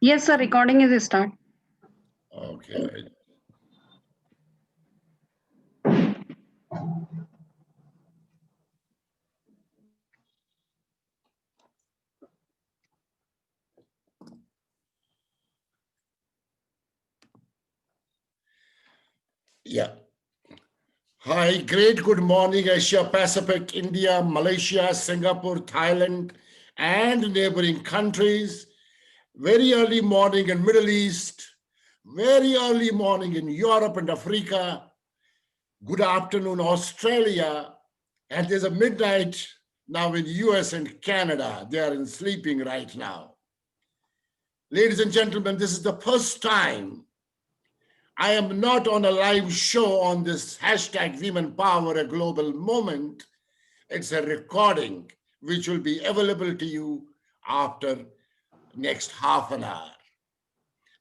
Yes, sir. Recording is start. Okay. Yeah. Hi, great good morning, Asia Pacific, India, Malaysia, Singapore, Thailand, and neighboring countries. Very early morning in Middle East, very early morning in Europe and Africa. Good afternoon, Australia. And there's a midnight now in US and Canada. They are in sleeping right now. Ladies and gentlemen, this is the first time I am not on a live show on this hashtag Women Power, a global moment. It's a recording which will be available to you after next half an hour.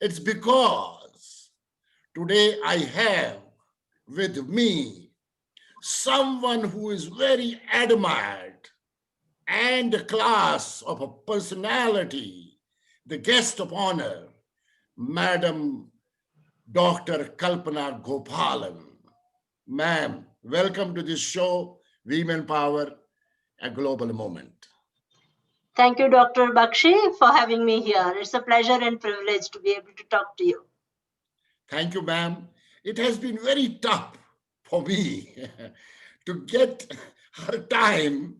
It's because today I have with me someone who is very admired and a class of a personality, the guest of honor, Madam Dr. Kalpana Gopalan. Ma'am, welcome to this show, Women Power, a global moment. Thank you, Dr. Bakshi, for having me here. It's a pleasure and privilege to be able to talk to you. Thank you, ma'am. It has been very tough for me to get her time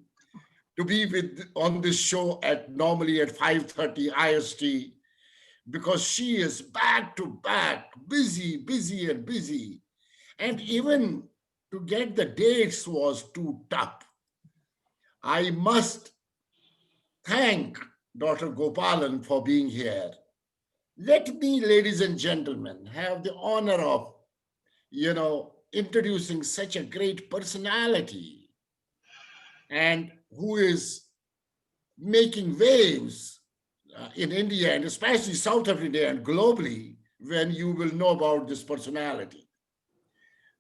to be on this show at normally at 5:30 IST because she is back to back, busy and busy. And even to get the dates was too tough. I must thank Dr. Gopalan for being here. Let me, ladies and gentlemen, have the honor of, introducing such a great personality and who is making waves in India and especially South of India and globally when you will know about this personality.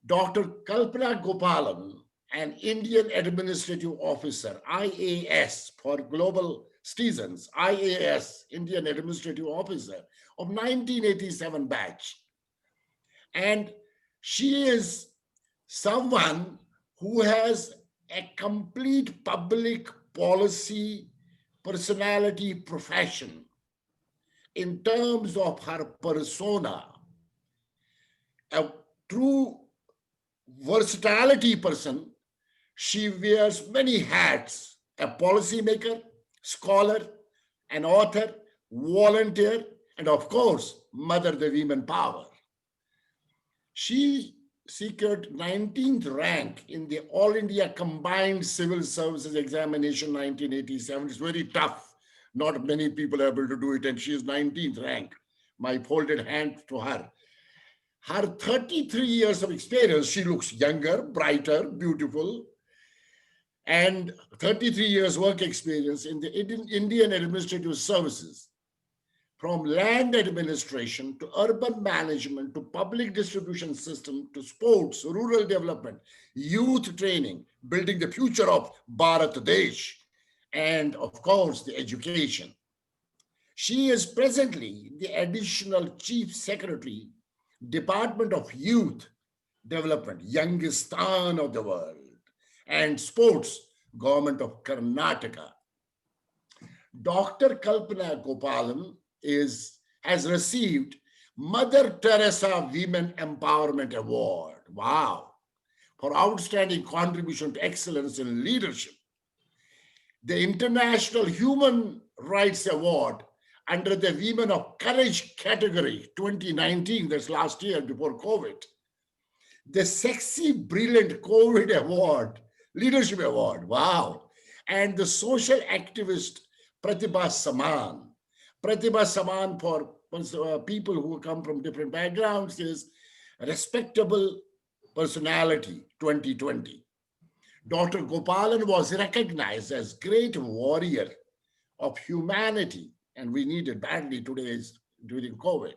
Dr. Kalpana Gopalan, an Indian Administrative Officer, IAS for global citizens, IAS, Indian Administrative Officer of 1987 batch. And she is someone who has a complete public policy personality profession in terms of her persona, a true versatility person. She wears many hats: a policymaker, scholar, an author, volunteer, and of course, mother the women power. She secured 19th rank in the All India Combined Civil Services Examination 1987. It's very tough. Not many people are able to do it, and she is 19th rank. My folded hand to her. Her 33 years of experience, she looks younger, brighter, beautiful, and 33 years work experience in the Indian Administrative Services, from land administration to urban management to public distribution system to sports, rural development, youth training, building the future of Bharat Desh, and of course, the education. She is presently the additional chief secretary, Department of Youth Development, youngest town of the world, and sports, government of Karnataka. Dr. Kalpana Gopalan has received Mother Teresa Women Empowerment Award. Wow. For outstanding contribution to excellence in leadership. The International Human Rights Award under the Women of Courage category 2019, that's last year before COVID. The Sexy Brilliant COVID Award, Leadership Award. Wow. And the Social Activist Pratibha Saman. Pratibha Saman for people who come from different backgrounds is Respectable Personality 2020. Dr. Gopalan was recognized as great warrior of humanity, and we need it badly today during COVID,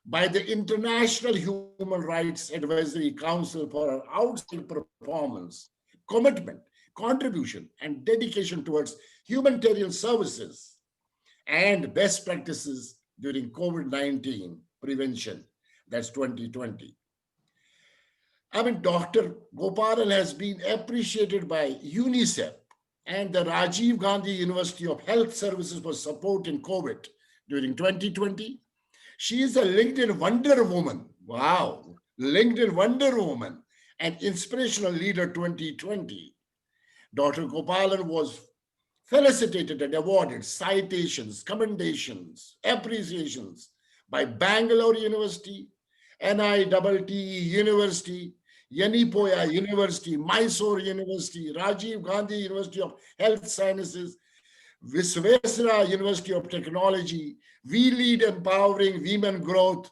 by the International Human Rights Advisory Council for her outstanding performance, commitment, contribution, and dedication towards humanitarian services and best practices during COVID-19 prevention. That's 2020. I mean, Dr. Gopalan has been appreciated by UNICEF and the Rajiv Gandhi University of Health Services for support in COVID during 2020. She is a LinkedIn Wonder Woman. Wow, LinkedIn Wonder Woman and Inspirational Leader 2020. Dr. Gopalan was felicitated and awarded citations, commendations, appreciations by Bangalore University, NITT University, Yanipoya University, Mysore University, Rajiv Gandhi University of Health Sciences, Visvesvaraya University of Technology, We Lead Empowering Women Growth,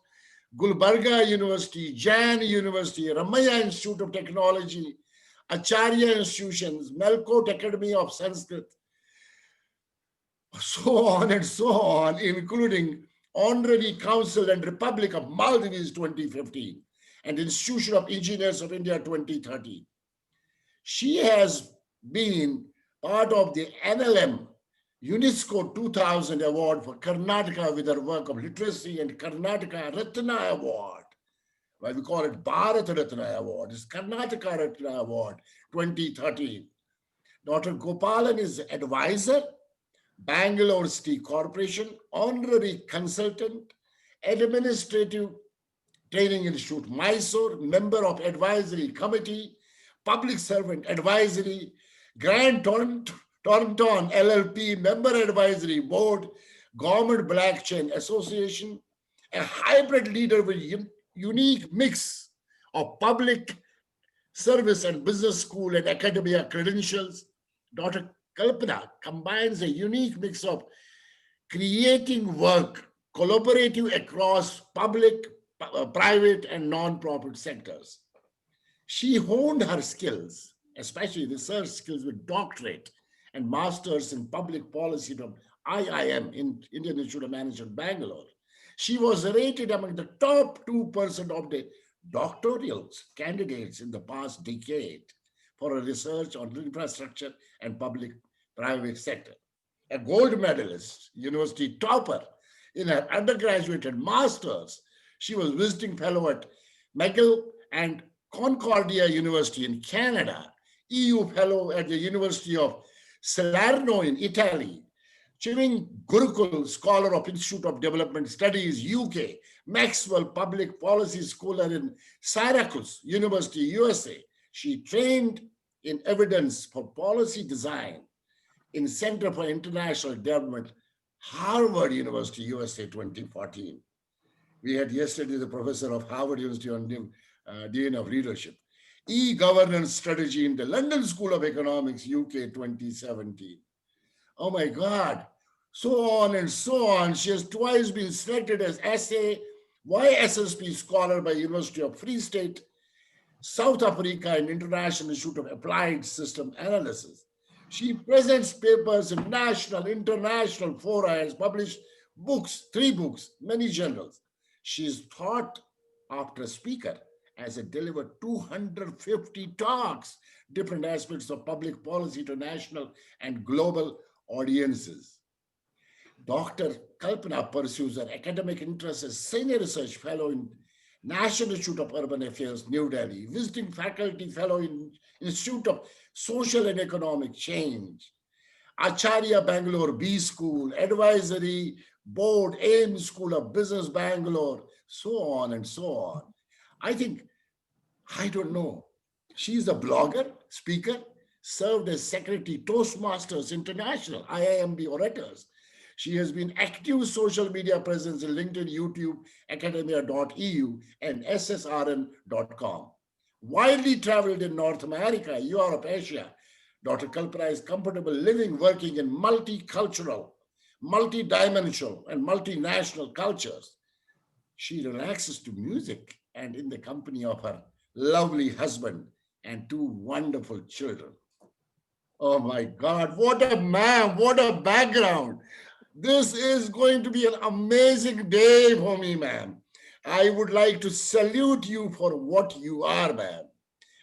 Gulbarga University, Jain University, Ramaya Institute of Technology, Acharya Institutions, Melkote Academy of Sanskrit, so on and so on, including Honorary Council and Republic of Maldives 2015 and Institution of Engineers of India 2013. She has been part of the NLM UNESCO 2000 Award for Karnataka with her work of literacy and Karnataka Ratna Award. Why we call it Bharat Ratna Award. It's Karnataka Ratna Award 2013. Dr. Gopalan is advisor, Bangalore City Corporation, honorary consultant, administrative training institute, Mysore, member of advisory committee, public servant advisory, Grand Toronto LLP, member advisory board, Government Blockchain Association, a hybrid leader with unique mix of public service and business school and academia credentials. Dr. Kalpana combines a unique mix of creating work, collaborative across public, private, and non-profit sectors. She honed her skills, especially research skills, with doctorate and masters in public policy from IIM, in Indian Institute of Management, Bangalore. She was rated among the top 2% of the doctoral candidates in the past decade for her research on infrastructure and public-private sector. A gold medalist, university topper in her undergraduate and master's. She was visiting fellow at McGill and Concordia University in Canada, EU fellow at the University of Salerno in Italy, Chiving Gurukul Scholar of Institute of Development Studies, UK, Maxwell Public Policy Scholar in Syracuse University, USA. She trained in evidence for policy design in Center for International Development, Harvard University, USA 2014. We had yesterday the professor of Harvard University on Dean of Leadership. E-governance strategy in the London School of Economics, UK 2017. Oh my God, so on and so on. She has twice been selected as YSSP Scholar by University of Free State, South Africa, and International Institute of Applied System Analysis. She presents papers in national, international fora, has published books, 3 books, many journals. She is taught after a speaker, has delivered 250 talks, different aspects of public policy to national and global audiences. Dr. Kalpana pursues her academic interests as Senior Research Fellow in National Institute of Urban Affairs, New Delhi, Visiting Faculty Fellow in Institute of Social and Economic Change, Acharya Bangalore B School, Advisory Board, AIM School of Business Bangalore, so on and so on. I don't know. She's a blogger, speaker, served as Secretary Toastmasters International, IIMB Orators. She has been active social media presence in LinkedIn, YouTube, academia.eu, and ssrn.com. Widely traveled in North America, Europe, Asia. Dr. Kalpana is comfortable living, working in multicultural, multidimensional, and multinational cultures. She relaxes to music and in the company of her lovely husband and 2 wonderful children. Oh my God, what a man, what a background. This is going to be an amazing day for me, ma'am. I would like to salute you for what you are, ma'am.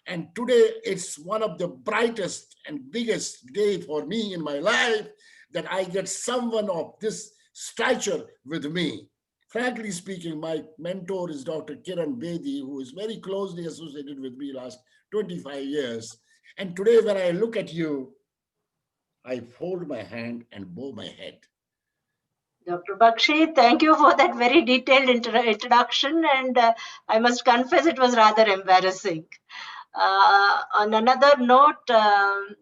And today it's one of the brightest and biggest day for me in my life that I get someone of this stature with me. Frankly speaking, my mentor is Dr. Kiran Bedi, who is very closely associated with me last 25 years. And today, when I look at you, I fold my hand and bow my head. Dr. Bakshi, thank you for that very detailed introduction. And I must confess, it was rather embarrassing. On another note, Dr.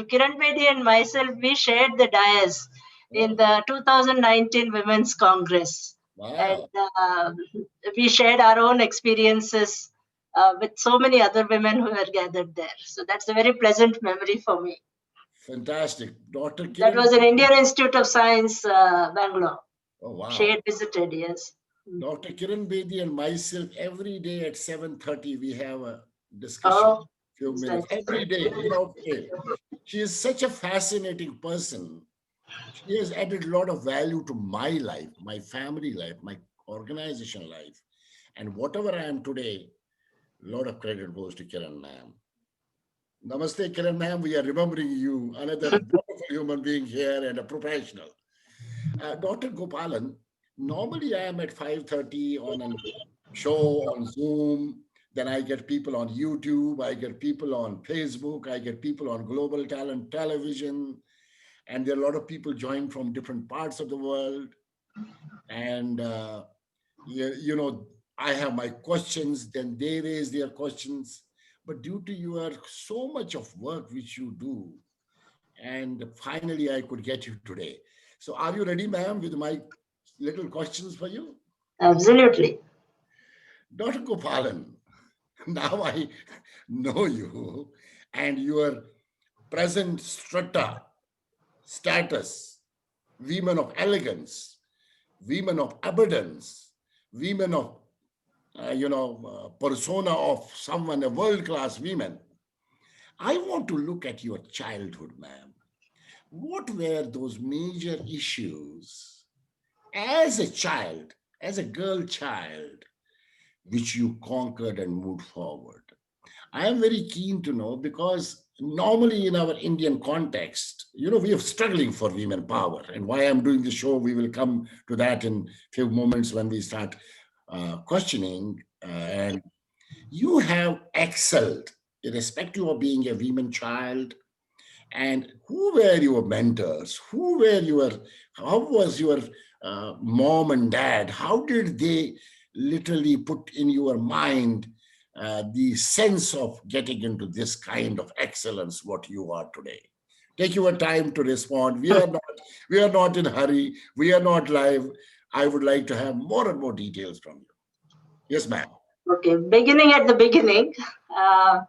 Kiran Bedi and myself, we shared the dais in the 2019 Women's Congress. And Wow. we shared our own experiences with so many other women who were gathered there. So that's a very pleasant memory for me. Fantastic. Dr. That Kiran. was in Indian Institute of Science, Bangalore. Oh, She wow. had visited, yes. Dr. Kiran Bedi and myself, every day at 7:30, we have a discussion, Oh, few it's minutes, nice. every day, without fail. She is such a fascinating person. She has added a lot of value to my life, my family life, my organization life. And whatever I am today, a lot of credit goes to Kiran ma'am. Namaste, Kiran ma'am. We are remembering you, another wonderful human being here and a professional. Dr. Gopalan, normally I am at 5:30 on a show on Zoom. Then I get people on YouTube. I get people on Facebook. I get people on Global Talent Television. And there are a lot of people join from different parts of the world. And, I have my questions, then they raise their questions. But due to your so much of work which you do, and finally I could get you today. So are you ready, ma'am, with my little questions for you? Absolutely. Dr. Gopalan, now I know you and your present strata, status, women of elegance, women of abundance, women of, persona of someone, a world-class woman. I want to look at your childhood, ma'am. What were those major issues as a child, as a girl child, which you conquered and moved forward? I am very keen to know because normally in our Indian context, we are struggling for women power. And why I'm doing the show, we will come to that in a few moments when we start questioning. And you have excelled, irrespective of being a woman child. And who were your mentors? How was your mom and dad? How did they literally put in your mind the sense of getting into this kind of excellence, what you are today? Take your time to respond. We are not in a hurry. We are not live. I would like to have more and more details from you. Yes, ma'am. Okay, beginning at the beginning, uh,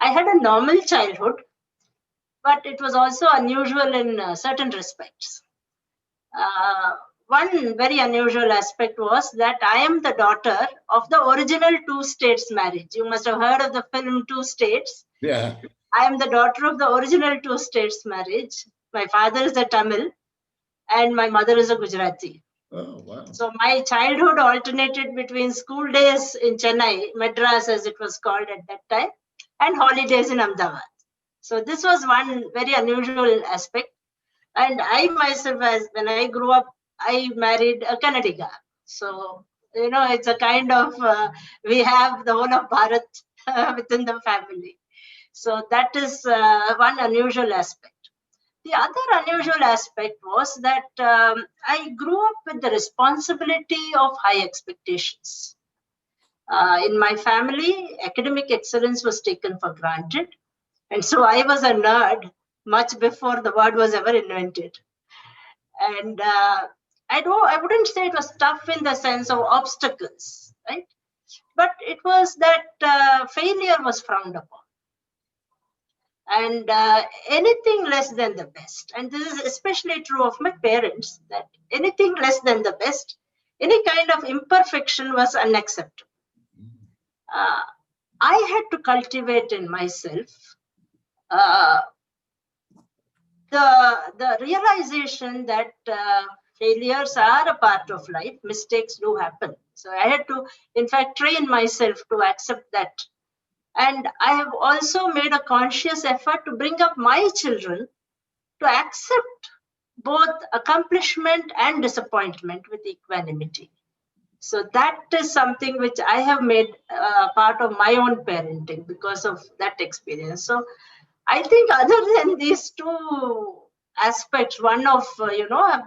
I had a normal childhood, but it was also unusual in certain respects. Uh, One very unusual aspect was that I am the daughter of the original two states marriage. You must have heard of the film Two States. Yeah. I am the daughter of the original two states marriage. My father is a Tamil and my mother is a Gujarati. Oh, wow. So my childhood alternated between school days in Chennai, Madras as it was called at that time, and holidays in Ahmedabad. So this was one very unusual aspect. And I myself, as when I grew up, I married a Kannadiga. So it's a kind of we have the whole of Bharat within the family. So that is one unusual aspect. The other unusual aspect was that I grew up with the responsibility of high expectations. In my family, academic excellence was taken for granted. And so I was a nerd much before the word was ever invented. And I wouldn't say it was tough in the sense of obstacles, right? But it was that failure was frowned upon. And anything less than the best, and this is especially true of my parents, that anything less than the best, any kind of imperfection was unacceptable. uh, I had to cultivate in myself uh, the realization that failures are a part of life, mistakes do happen. So I had to in fact train myself to accept that. And I have also made a conscious effort to bring up my children to accept both accomplishment and disappointment with equanimity. So that is something which I have made part of my own parenting because of that experience. So I think other than these two aspects, one of,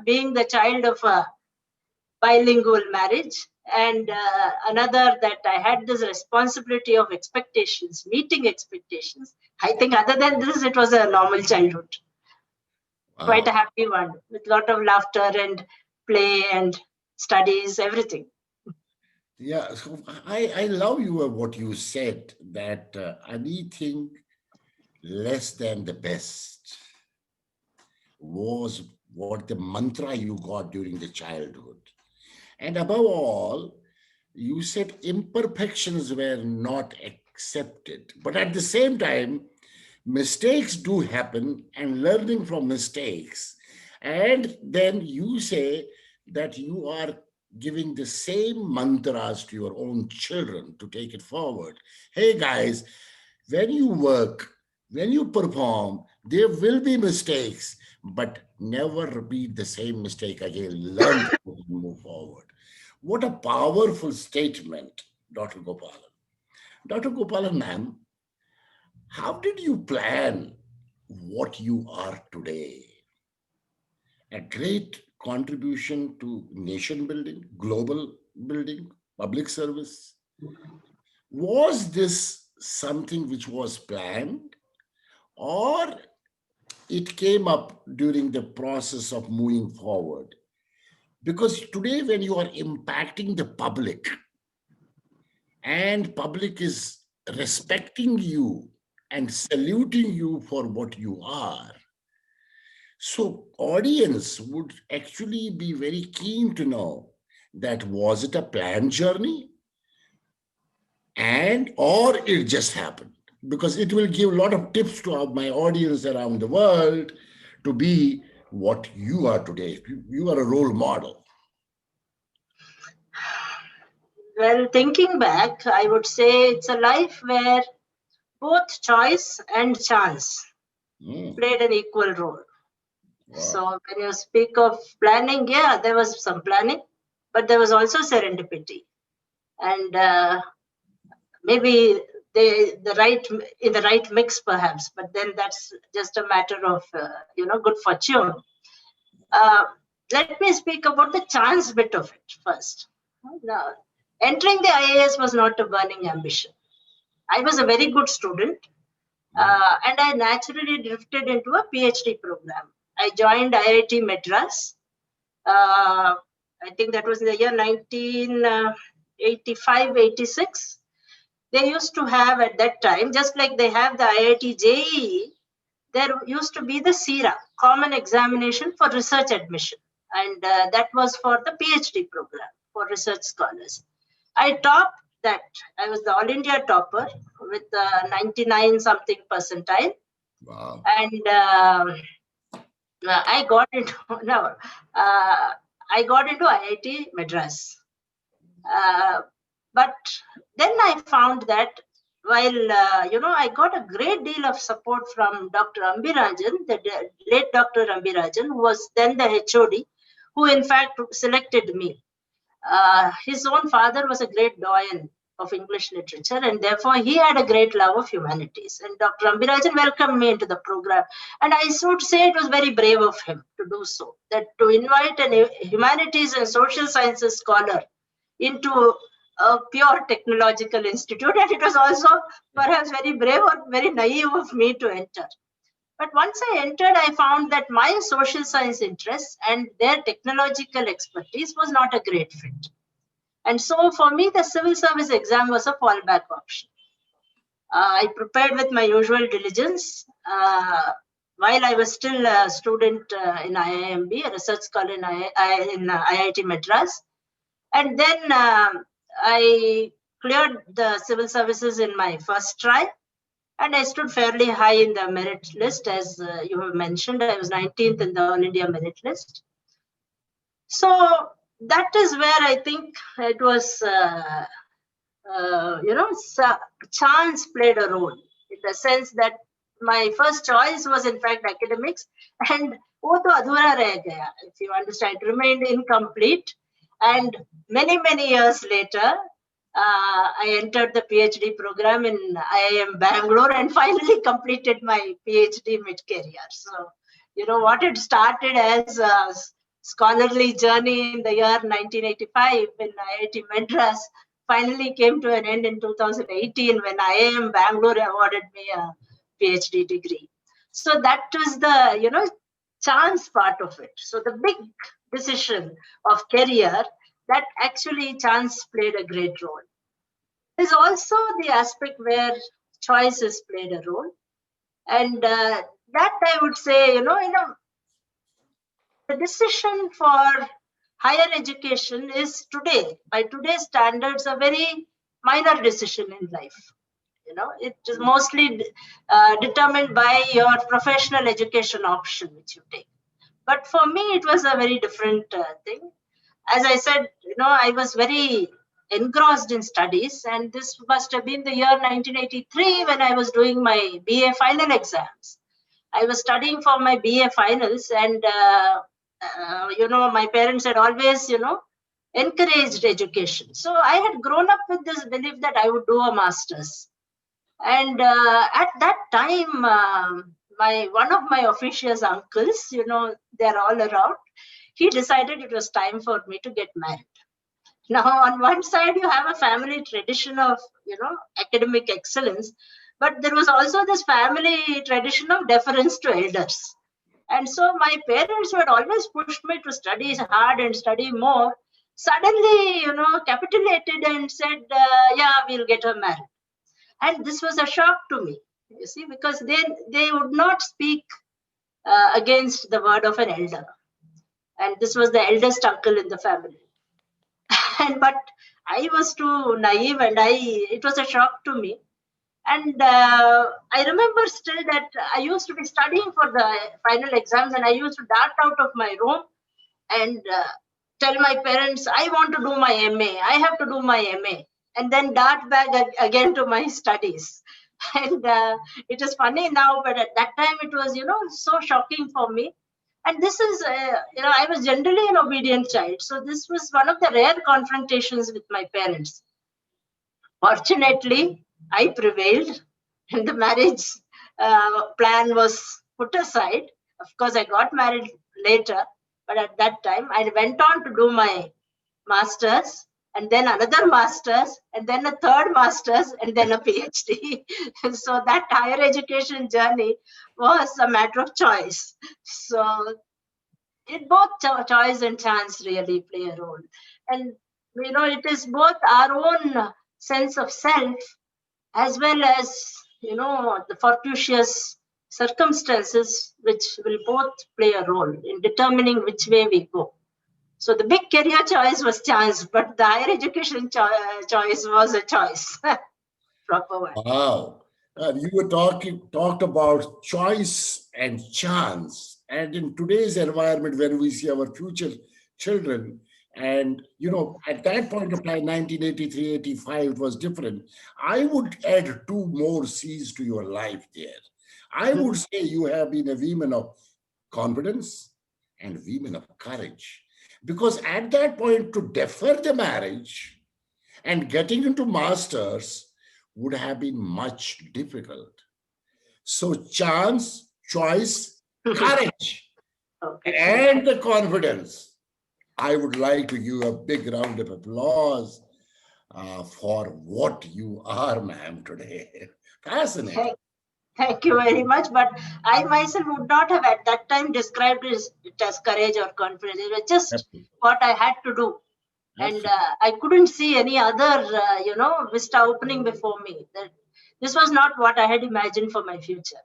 being the child of a bilingual marriage, and another that I had this responsibility of expectations, meeting expectations. I think other than this, it was a normal childhood, quite a Wow. happy one with a lot of laughter and play and studies, everything. Yeah, so I love you what you said that anything less than the best was what the mantra you got during the childhood. And above all, you said imperfections were not accepted. But at the same time, mistakes do happen and learning from mistakes. And then you say that you are giving the same mantras to your own children to take it forward. Hey guys, when you work, when you perform, there will be mistakes, but never repeat the same mistake again. Learn from it and move forward. What a powerful statement, Dr. Gopalan. Dr. Gopalan, ma'am, how did you plan what you are today? A great contribution to nation building, global building, public service. Was this something which was planned, or it came up during the process of moving forward? Because today, when you are impacting the public and public is respecting you and saluting you for what you are, so audience would actually be very keen to know that was it a planned journey and or it just happened, because it will give a lot of tips to my audience around the world to be what you are today. You are a role model. Well, thinking back, I would say it's a life where both choice and chance Mm, played an equal role. wow. So when you speak of planning, yeah, there was some planning, but there was also serendipity, and maybe the right in the right mix, perhaps. But then that's just a matter of good fortune. Uh, Let me speak about the chance bit of it first. Now, entering the IAS was not a burning ambition. I was a very good student, Mm, and I naturally drifted into a PhD program. I joined IIT Madras. Uh, I think that was in the year 1985, 86. They used to have at that time, just like they have the IIT JEE, there used to be the CIRA, Common Examination for Research Admission. And that was for the PhD program for research scholars. I topped that. I was the All India topper with 99 something percentile. wow. And I got into, no, I got into IIT Madras. Uh, but then I found that while I got a great deal of support from Dr. Ambirajan, the late Dr. Ambirajan, who was then the HOD, who in fact selected me. His own father was a great doyen of English literature, and therefore he had a great love of humanities. And Dr. Ambirajan welcomed me into the program. And I would say it was very brave of him to do so, that to invite a humanities and social sciences scholar into a pure technological institute. And it was also perhaps very brave or very naive of me to enter. But once I entered, I found that my social science interests and their technological expertise was not a great fit. And so for me, the civil service exam was a fallback option. I prepared with my usual diligence while I was still a student in IIMB, a research scholar in IIT Madras. And then I cleared the civil services in my first try. And I stood fairly high in the merit list, as you have mentioned. I was 19th in the All India merit list. So that is where I think it was, chance played a role in the sense that my first choice was in fact academics, and वो तो अधूरा रह गया, if you understand, remained incomplete. And many years later, I entered the PhD program in IIM Bangalore and finally completed my PhD mid-career. So, you know, what had started as a scholarly journey in the year 1985 in IIT Madras finally came to an end in 2018 when IIM Bangalore awarded me a PhD degree. So that was the, you know, chance part of it. So the big decision of career, that actually chance played a great role. There's also the aspect where choices played a role. And that I would say, you know, the decision for higher education is today, by today's standards, a very minor decision in life. You know, it is mostly determined by your professional education option which you take. But for me, it was a very different thing. As I said, you know, I was very engrossed in studies, and this must have been the year 1983 when I was doing my BA final exams. I was studying for my BA finals, and you know, my parents had always, you know, encouraged education. So I had grown up with this belief that I would do a master's. And at that time, my one of my officious uncles, you know, they're all around. He decided it was time for me to get married. Now, on one side, you have a family tradition of, you know, academic excellence, but there was also this family tradition of deference to elders. And so my parents, who had always pushed me to study hard and study more, suddenly, you know, capitulated and said, yeah, we'll get her married. And this was a shock to me, you see, because they would not speak against the word of an elder. And this was the eldest uncle in the family. And but I was too naive, and it was a shock to me. And I remember still that I used to be studying for the final exams, and I used to dart out of my room and tell my parents, I want to do my MA, I have to do my MA, and then dart back again to my studies. And it is funny now, but at that time it was, you know, so shocking for me. And this is, you know, I was generally an obedient child. So this was one of the rare confrontations with my parents. Fortunately, I prevailed, and the marriage plan was put aside. Of course, I got married later, but at that time, I went on to do my master's, and then another master's, and then a third master's, and then a PhD. So that higher education journey was a matter of choice. So it both choice and chance really play a role. And you know, it is both our own sense of self as well as, you know, the fortuitous circumstances which will both play a role in determining which way we go. So the big career choice was chance, but the higher education choice was a choice. Proper one. Wow. You were talked about choice and chance. And in today's environment, when we see our future children, and you know, at that point of time, 1983, 85, it was different. I would add two more C's to your life there. I would say you have been a woman of confidence and women of courage. Because at that point, to defer the marriage and getting into masters would have been much difficult. So chance, choice, courage, Okay. and the confidence. I would like to give a big round of applause for what you are, ma'am, today. Fascinating. Thank you very much. But I myself would not have at that time described it as courage or confidence. It was just Absolutely. what I had to do. And I couldn't see any other, you know, vista opening before me. That this was not what I had imagined for my future.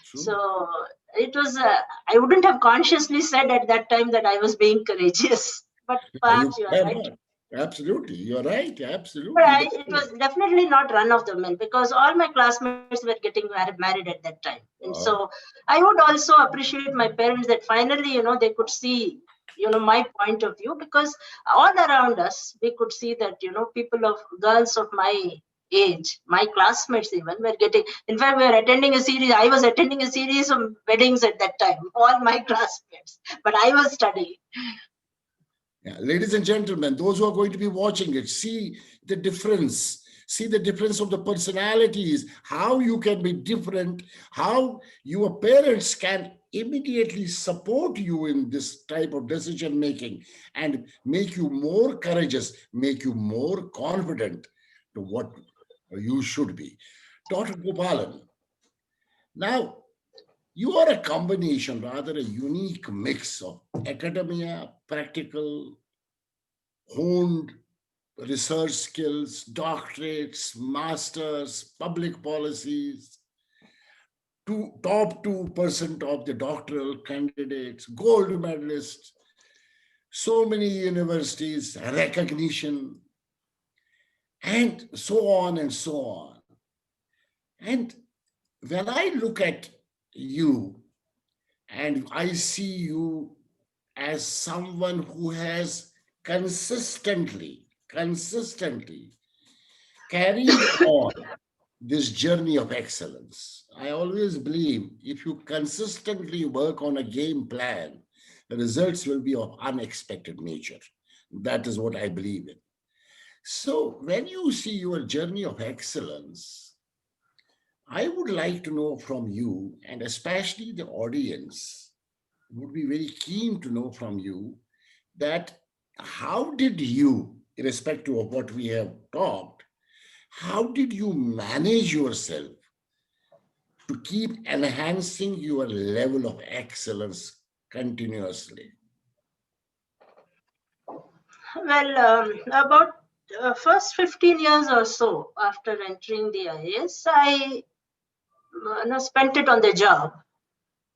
True. So it was, I wouldn't have consciously said at that time that I was being courageous. But perhaps you are were right. not. Absolutely. You're right. Absolutely. But it was definitely not run of the mill because all my classmates were getting married at that time. And so I would also appreciate my parents that finally, you know, they could see, you know, my point of view, because all around us, we could see that, you know, girls of my age, my classmates even were getting, in fact, we were attending a series. I was attending a series of weddings at that time, all my classmates, but I was studying. Yeah. Ladies and gentlemen, those who are going to be watching it, see the difference. See the difference of the personalities, how you can be different, how your parents can immediately support you in this type of decision making and make you more courageous, make you more confident to what you should be. Dr. Gopalan, now you are a combination, rather a unique mix of academia, practical, honed research skills, doctorates, masters, public policies, top 2% of the doctoral candidates, gold medalists, so many universities, recognition, and so on and so on. And when I look at you and I see you as someone who has consistently carried on this journey of excellence. I always believe if you consistently work on a game plan, the results will be of unexpected nature. That is what I believe in. So, when you see your journey of excellence, I would like to know from you, and especially the audience would be very keen to know from you, that how did you, irrespective of what we have talked, how did you manage yourself to keep enhancing your level of excellence continuously? Well, about first 15 years or so after entering the IAS, I spent it on the job.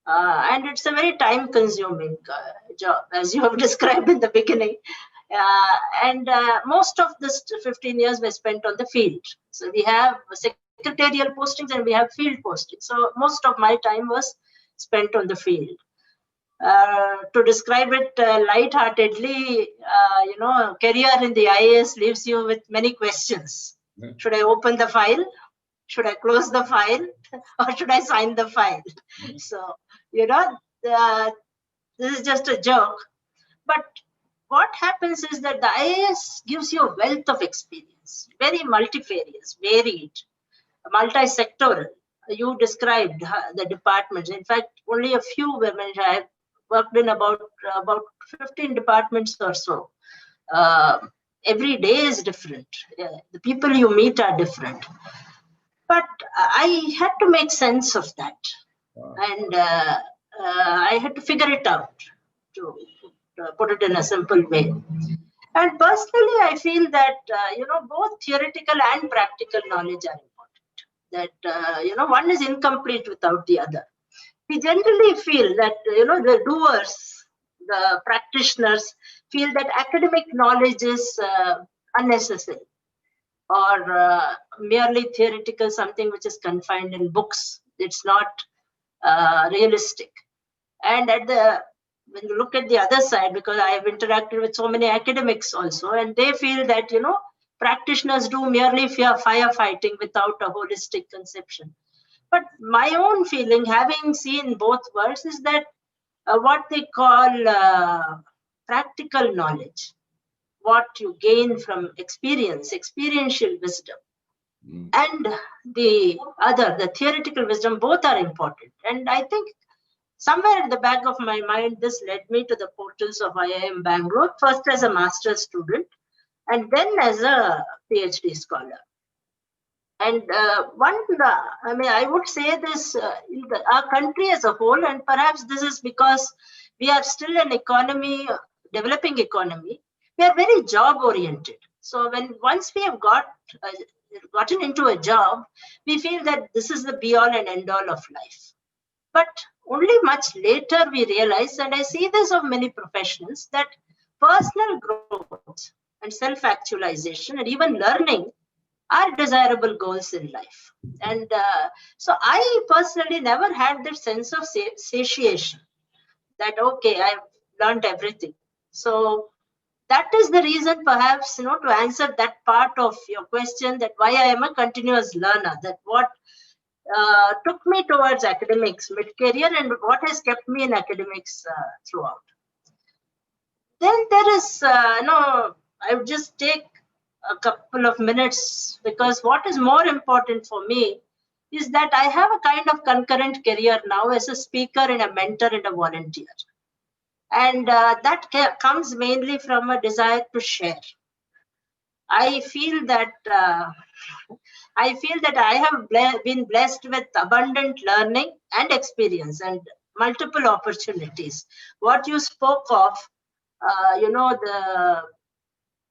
And it's a very time consuming job, as you have described in the beginning. And most of this 15 years were spent on the field. So we have secretarial postings and we have field postings. So most of my time was spent on the field. To describe it lightheartedly, career in the IAS leaves you with many questions. Yeah. Should I open the file? Should I close the file? Or should I sign the file? So, this is just a joke. But what happens is that the IAS gives you a wealth of experience, very multifarious, varied, multi-sectoral. You described the departments. In fact, only a few women. I worked in about 15 departments or so. Every day is different. The people you meet are different. But I had to make sense of that. Wow. And I had to figure it out, to put it in a simple way. And personally, I feel that, both theoretical and practical knowledge are important. That, one is incomplete without the other. We generally feel that, the doers, the practitioners feel that academic knowledge is unnecessary, or merely theoretical, something which is confined in books. It's not realistic. And when you look at the other side, because I have interacted with so many academics also, and they feel that, practitioners do merely firefighting without a holistic conception. But my own feeling, having seen both worlds, is that what they call practical knowledge, what you gain from experiential wisdom, and the other, the theoretical wisdom, both are important. And I think somewhere at the back of my mind, this led me to the portals of IIM Bangalore, first as a master's student, and then as a PhD scholar. And I would say this, our country as a whole, and perhaps this is because we are still an economy, developing economy, we are very job oriented. So once we have gotten into a job, we feel that this is the be all and end all of life. But only much later we realize, and I see this of many professionals, that personal growth and self-actualization and even learning are desirable goals in life. And so I personally never had that sense of satiation, that, okay, I've learned everything. So that is the reason, perhaps, to answer that part of your question, that why I am a continuous learner, that what took me towards academics mid-career and what has kept me in academics throughout. Then there is, I would just take a couple of minutes, because what is more important for me is that I have a kind of concurrent career now as a speaker and a mentor and a volunteer. And that comes mainly from a desire to share. I feel that I have been blessed with abundant learning and experience and multiple opportunities. What you spoke of, the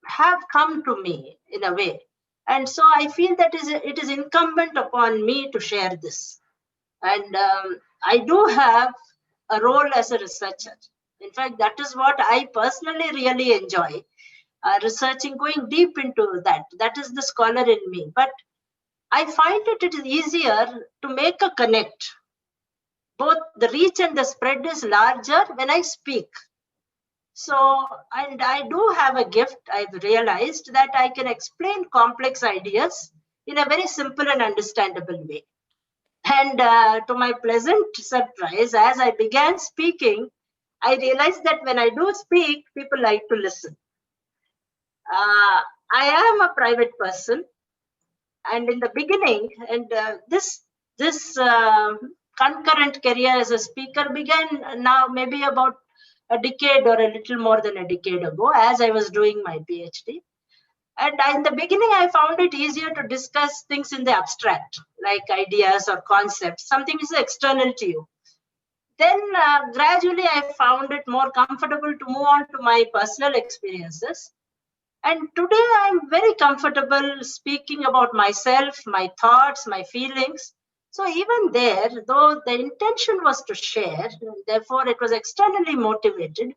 have come to me in a way, and so I feel that it is incumbent upon me to share this. And I do have a role as a researcher. In fact, that is what I personally really enjoy, researching, going deep into that. That is the scholar in me. But I find it is easier to make a connect. Both the reach and the spread is larger when I speak. So, and I do have a gift. I've realized that I can explain complex ideas in a very simple and understandable way. And to my pleasant surprise, as I began speaking, I realized that when I do speak, people like to listen. I am a private person, and in the beginning, and this concurrent career as a speaker began now maybe about a decade or a little more than a decade ago, as I was doing my PhD. And in the beginning, I found it easier to discuss things in the abstract, like ideas or concepts, something is external to you. Then gradually, I found it more comfortable to move on to my personal experiences. And today, I'm very comfortable speaking about myself, my thoughts, my feelings. So even there, though the intention was to share, therefore it was externally motivated,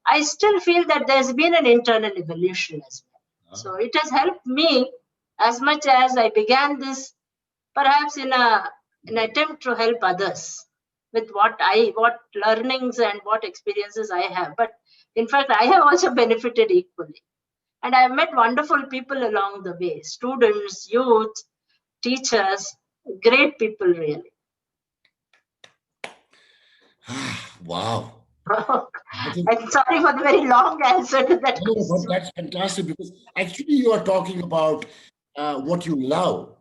I still feel that there's been an internal evolution as well. So it has helped me as much as I began this, perhaps in an attempt to help others with what learnings and what experiences I have. But in fact, I have also benefited equally. And I have met wonderful people along the way, students, youth, teachers, great people, really. Wow. I think, I'm sorry for the very long answer to that no, but question. that's fantastic, because actually you are talking about what you love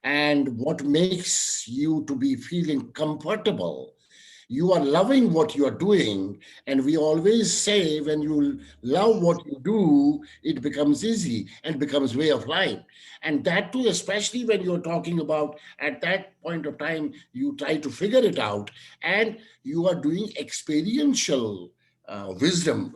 and what makes you to be feeling comfortable. You are loving what you are doing, and we always say when you love what you do, it becomes easy and becomes way of life. And that too, especially when you're talking about at that point of time, you try to figure it out, and you are doing experiential wisdom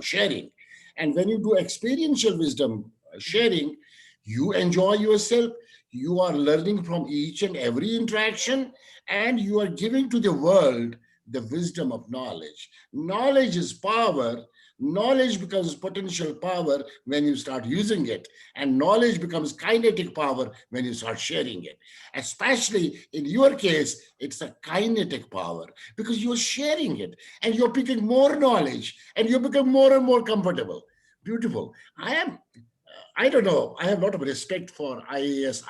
sharing. And when you do experiential wisdom sharing, you enjoy yourself, you are learning from each and every interaction, and you are giving to the world the wisdom of knowledge. Knowledge is power. Knowledge becomes potential power when you start using it, and knowledge becomes kinetic power when you start sharing it. Especially in your case, it's a kinetic power because you're sharing it and you're picking more knowledge and you become more and more comfortable. Beautiful. I don't know. I have a lot of respect for IAS,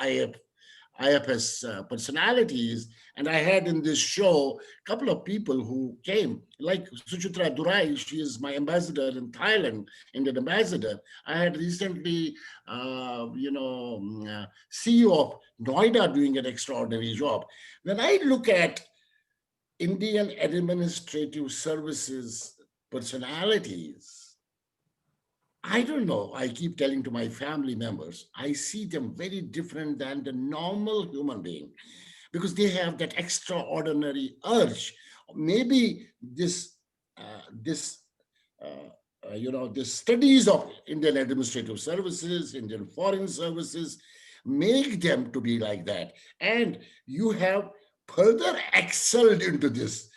IFS personalities. And I had in this show a couple of people who came, like Suchitra Durai. She is my ambassador in Thailand, Indian ambassador. I had recently, CEO of Noida doing an extraordinary job. When I look at Indian administrative services personalities, I don't know. I keep telling to my family members, I see them very different than the normal human being because they have that extraordinary urge. Maybe the studies of Indian administrative services, Indian foreign services, make them to be like that. And you have further excelled into this.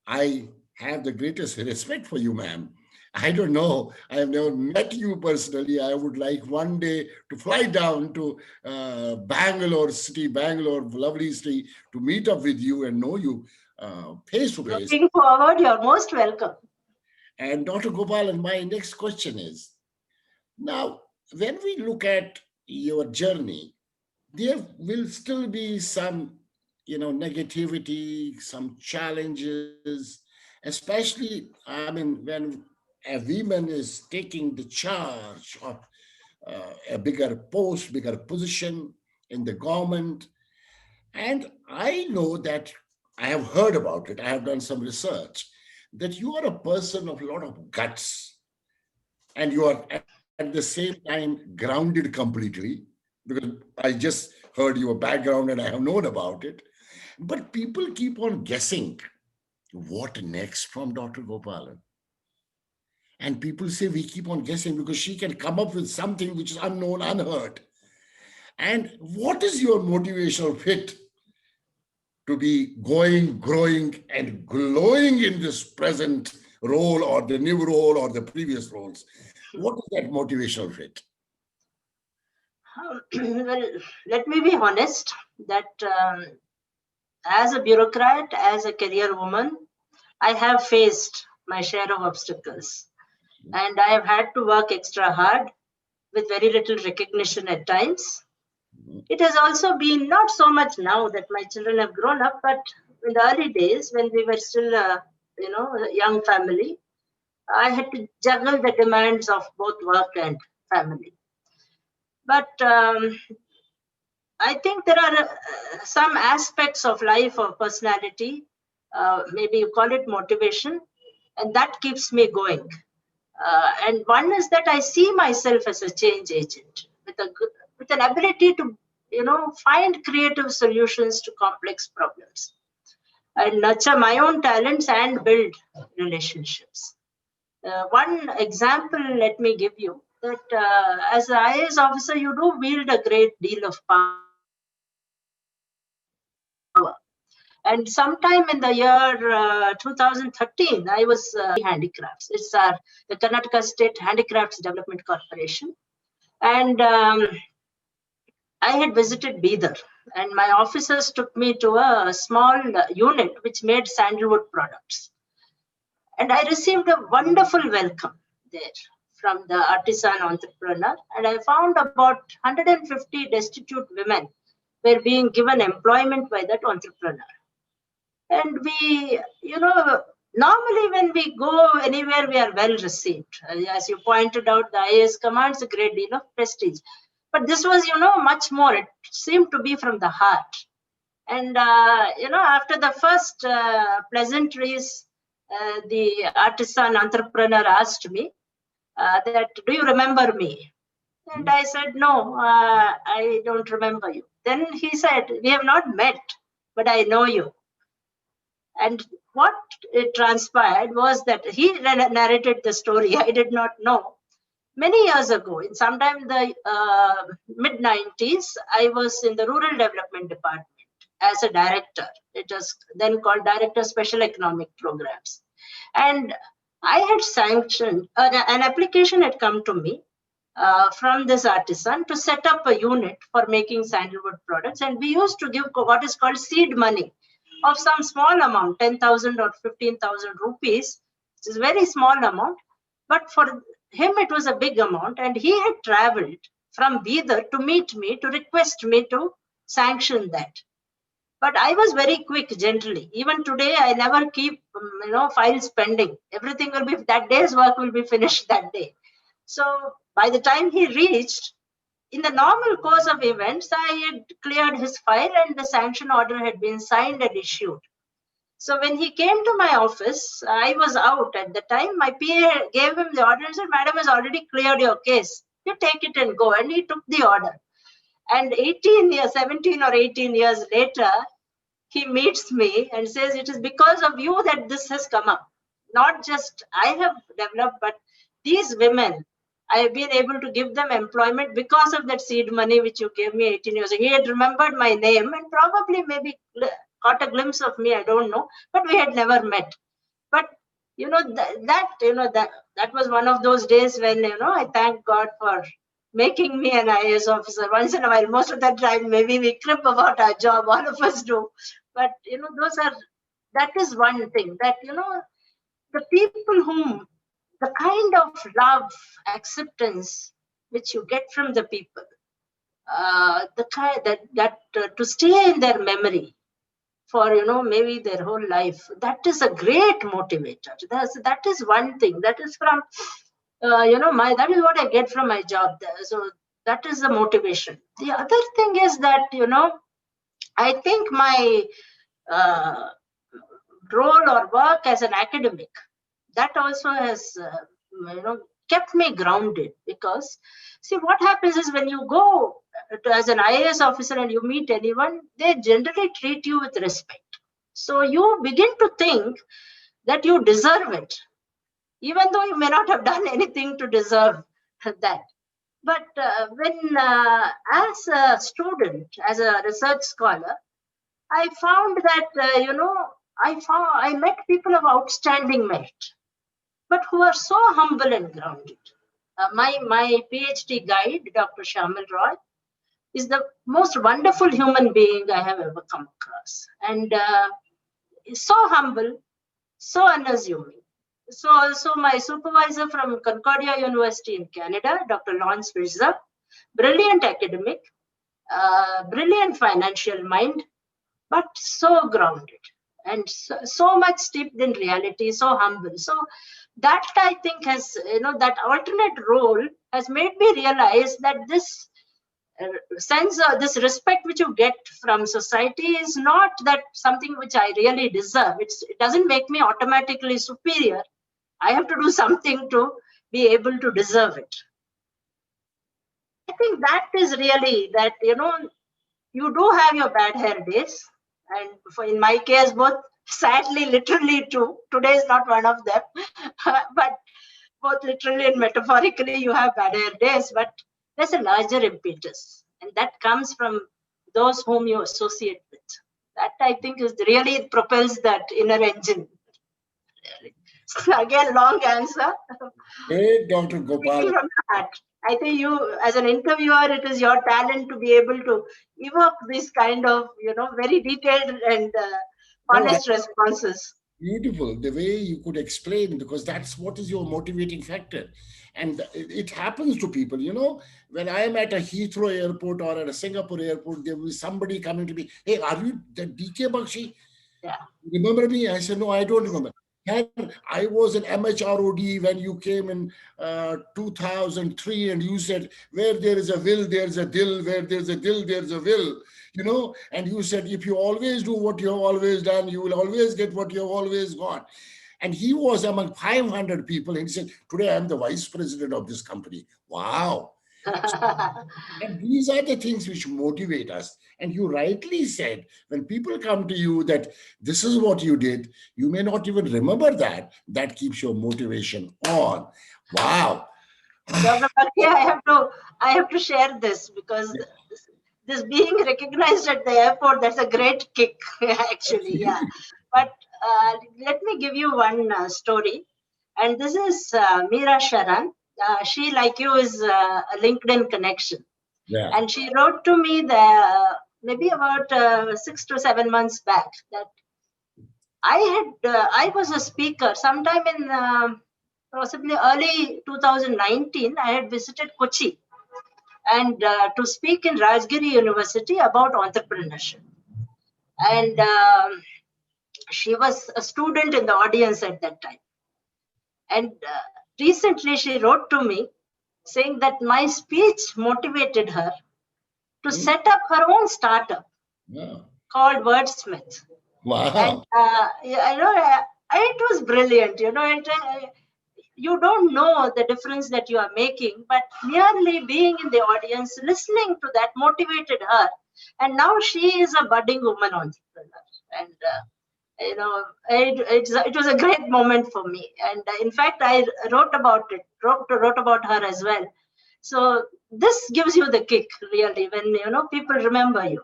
I have the greatest respect for you, ma'am. I don't know. I have never met you personally. I would like one day to fly down to Bangalore city, Bangalore, lovely city, to meet up with you and know you face to face. Looking forward, you're most welcome. And Dr. Gopalan, my next question is, now, when we look at your journey, there will still be some, negativity, some challenges, especially, I mean, when a woman is taking the charge of a bigger post, bigger position in the government. And I know that I have heard about it, I have done some research, that you are a person of a lot of guts, and you are at the same time grounded completely, because I just heard your background and I have known about it. But people keep on guessing what next from Dr. Gopalan. And people say we keep on guessing because she can come up with something which is unknown, unheard. And what is your motivational fit to be going, growing, and glowing in this present role or the new role or the previous roles? What is that motivational fit? Well, let me be honest that as a bureaucrat, as a career woman, I have faced my share of obstacles. And I have had to work extra hard with very little recognition at times. It has also been not so much now that my children have grown up, but in the early days when we were still, a young family, I had to juggle the demands of both work and family. But I think there are some aspects of life or personality, maybe you call it motivation, and that keeps me going. And one is that I see myself as a change agent with an ability to, find creative solutions to complex problems and nurture my own talents and build relationships. One example, let me give you that as an IAS officer, you do wield a great deal of power. And sometime in the year 2013, I was handicrafts. It's the Karnataka State Handicrafts Development Corporation. And I had visited Bidar, and my officers took me to a small unit which made sandalwood products. And I received a wonderful welcome there from the artisan entrepreneur. And I found about 150 destitute women were being given employment by that entrepreneur. And we, normally when we go anywhere, we are well received. As you pointed out, the IAS commands a great deal of prestige. But this was, much more. It seemed to be from the heart. And, after the first pleasantries, the artisan entrepreneur asked me that, do you remember me? And I said, no, I don't remember you. Then he said, we have not met, but I know you. And what it transpired was that he narrated the story. I did not know. Many years ago, in sometime the mid 90s, I was in the Rural Development Department as a director. It was then called Director Special Economic Programs. And I had sanctioned, an application had come to me from this artisan to set up a unit for making sandalwood products. And we used to give what is called seed money of some small amount, 10,000 or 15,000 rupees, which is a very small amount. But for him, it was a big amount. And he had traveled from Bidar to meet me, to request me to sanction that. But I was very quick generally. Even today, I never keep, files pending. Everything will be, that day's work will be finished that day. So by the time he reached, in the normal course of events, I had cleared his file and the sanction order had been signed and issued. So when he came to my office, I was out at the time. My PA gave him the order and said, Madam has already cleared your case. You take it and go. And he took the order. And 17 or 18 years later, he meets me and says, it is because of you that this has come up. Not just I have developed, but these women, I have been able to give them employment because of that seed money which you gave me 18 years ago. He had remembered my name and probably maybe caught a glimpse of me, I don't know, but we had never met. But that was one of those days when I thank God for making me an IAS officer. Once in a while, most of the time, maybe we crib about our job, all of us do. But that is one thing that the people whom the kind of love, acceptance which you get from the people, the kind that to stay in their memory for maybe their whole life, that is a great motivator. That is one thing. That is from my that is what I get from my job there. So that is the motivation. The other thing is that I think my uh, role or work as an academic, that also has kept me grounded. Because see, what happens is when you go as an IAS officer and you meet anyone, they generally treat you with respect. So you begin to think that you deserve it, even though you may not have done anything to deserve that. But when as a student, as a research scholar, I found that I met people of outstanding merit, but who are so humble and grounded. My PhD guide, Dr. Shamal Roy, is the most wonderful human being I have ever come across, and is so humble, so unassuming. So also my supervisor from Concordia University in Canada, Dr. Lawrence Wirza, brilliant academic, brilliant financial mind, but so grounded and so much steeped in reality, so humble. So that I think has, that alternate role has made me realize that this sense of this respect which you get from society is not that something which I really deserve. It doesn't make me automatically superior. I have to do something to be able to deserve it. I think that is really that, you do have your bad hair days. And in my case, both sadly, literally true. Today is not one of them. But both literally and metaphorically, you have bad hair days. But there's a larger impetus. And that comes from those whom you associate with. That I think is really propels that inner engine. So again, long answer. Hey, Dr. Speaking Gopal. from the heart. I think you, as an interviewer, it is your talent to be able to evoke this kind of, very detailed and No, honest responses. beautiful the way you could explain, because that's what is your motivating factor. And it happens to people, when I am at a Heathrow airport or at a Singapore airport, there will be somebody coming to me, hey, are you the DK Bakshi? Yeah. Remember me? I said, no, I don't remember. I was an MHROD when you came in 2003, and you said, where there is a will, there's a dill, where there's a dill, there's a will, and you said, if you always do what you've always done, you will always get what you've always got. And he was among 500 people, and he said, today I'm the vice president of this company. Wow. And these are the things which motivate us. And you rightly said, when people come to you that this is what you did, you may not even remember that. That keeps your motivation on. Wow. Dr. Parkhi, I have to share this because this being recognized at the airport, that's a great kick, actually. Yeah. But let me give you one story. And this is Meera Sharan. She, like you, is a LinkedIn connection. Yeah. And she wrote to me maybe about 6 to 7 months back that I was a speaker sometime in possibly early 2019. I had visited Kochi and to speak in Rajgiri University about entrepreneurship. And she was a student in the audience at that time. And recently she wrote to me saying that my speech motivated her to set up her own startup called Wordsmith. Wow. And it was brilliant. You don't know the difference that you are making, but merely being in the audience, listening to that motivated her. And now she is a budding woman entrepreneur. And it was a great moment for me. And in fact, I wrote about her as well. So this gives you the kick, really, when people remember you.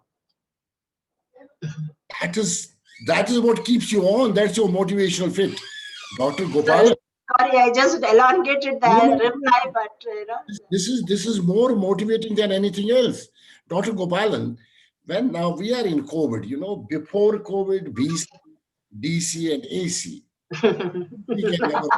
That is what keeps you on. That's your motivational fit, Dr. Gopalan. Sorry, I just elongated the reply, but This is more motivating than anything else, Dr. Gopalan. When now we are in COVID, before COVID, BC, DC, and AC. We can never.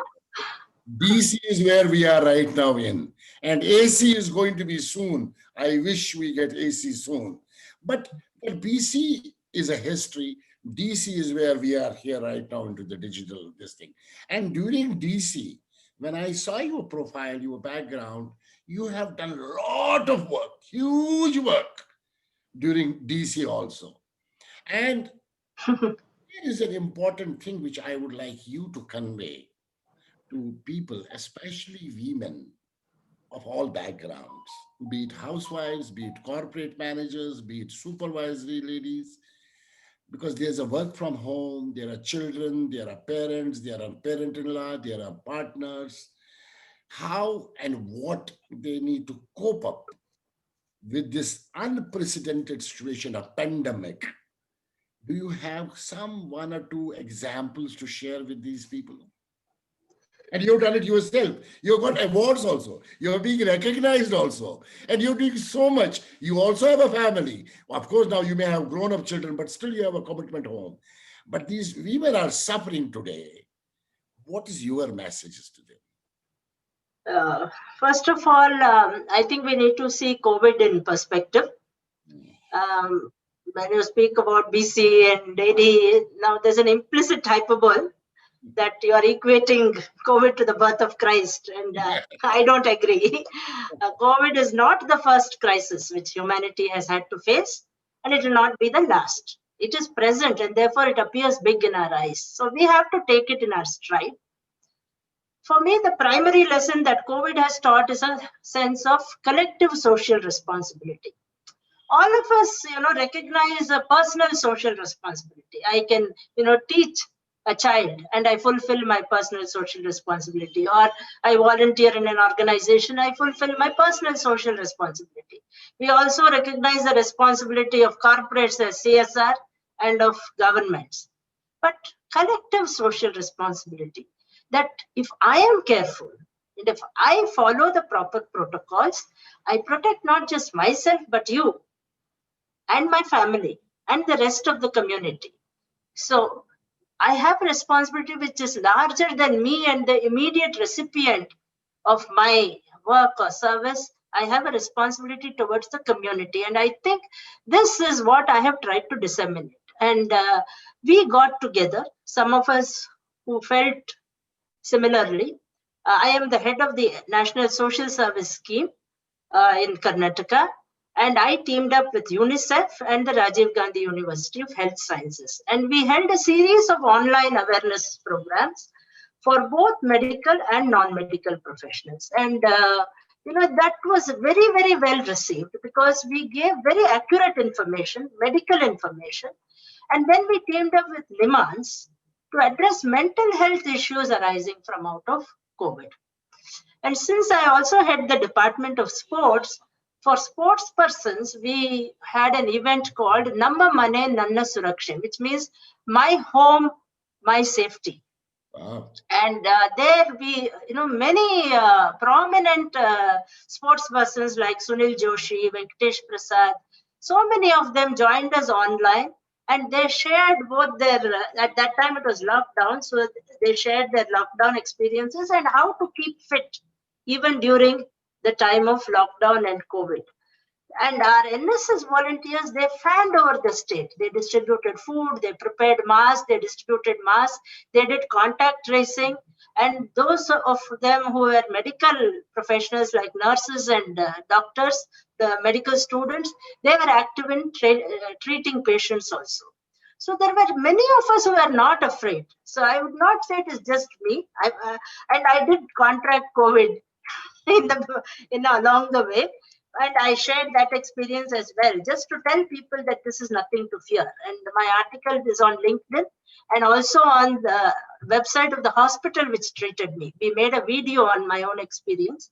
DC is where we are right now in, and AC is going to be soon. I wish we get AC soon. But, but BC is a history. DC is where we are here right now into the digital this thing. And during DC, when I saw your profile, your background, you have done a lot of work, huge work during DC also. And there is an important thing which I would like you to convey to people, especially women of all backgrounds, be it housewives, be it corporate managers, be it supervisory ladies, because there's a work from home, there are children, there are parents, there are parent-in-law, there are partners, how and what they need to cope up with this unprecedented situation, a pandemic. Do you have some one or two examples to share with these people? And you've done it yourself. You've got awards also. You're being recognized also. And you're doing so much. You also have a family. Of course, now you may have grown up children, but still you have a commitment home. But these women are suffering today. What is your messages to them? Uh, First of all, I think we need to see COVID in perspective. Um, when you speak about BC and AD, now there's an implicit hyperbole that you are equating COVID to the birth of Christ, and I don't agree. COVID is not the first crisis which humanity has had to face, and it will not be the last. It is present, and therefore it appears big in our eyes. So we have to take it in our stride. For me, the primary lesson that COVID has taught is a sense of collective social responsibility. All of us, recognize a personal social responsibility. I can, teach a child and I fulfill my personal social responsibility, or I volunteer in an organization, I fulfill my personal social responsibility. We also recognize the responsibility of corporates as CSR and of governments. But collective social responsibility, that if I am careful and if I follow the proper protocols, I protect not just myself, but you and my family and the rest of the community. So I have a responsibility which is larger than me and the immediate recipient of my work or service. I have a responsibility towards the community. And I think this is what I have tried to disseminate. And we got together, some of us who felt similarly. I am the head of the National Social Service Scheme in Karnataka, and I teamed up with UNICEF and the Rajiv Gandhi University of Health Sciences. And we held a series of online awareness programs for both medical and non-medical professionals. And that was very, very well received because we gave very accurate information, medical information. And then we teamed up with Limans to address mental health issues arising from out of COVID. And since I also had the Department of Sports, for sports persons, we had an event called Namma Mane Nanna Suraksha, which means my home, my safety. Wow. And there we, many prominent sports persons like Sunil Joshi, Venkatesh Prasad, so many of them joined us online, and they shared both their, at that time it was lockdown, so they shared their lockdown experiences and how to keep fit even during the time of lockdown and COVID. And our NSS volunteers, they fanned over the state. They distributed food, they prepared masks, they distributed masks, they did contact tracing. And those of them who were medical professionals like nurses and doctors, the medical students, they were active in treating patients also. So there were many of us who were not afraid. So I would not say it is just me. And I did contract COVID along the way, and I shared that experience as well, just to tell people that this is nothing to fear. And my article is on LinkedIn and also on the website of the hospital which treated me. We made a video on my own experience.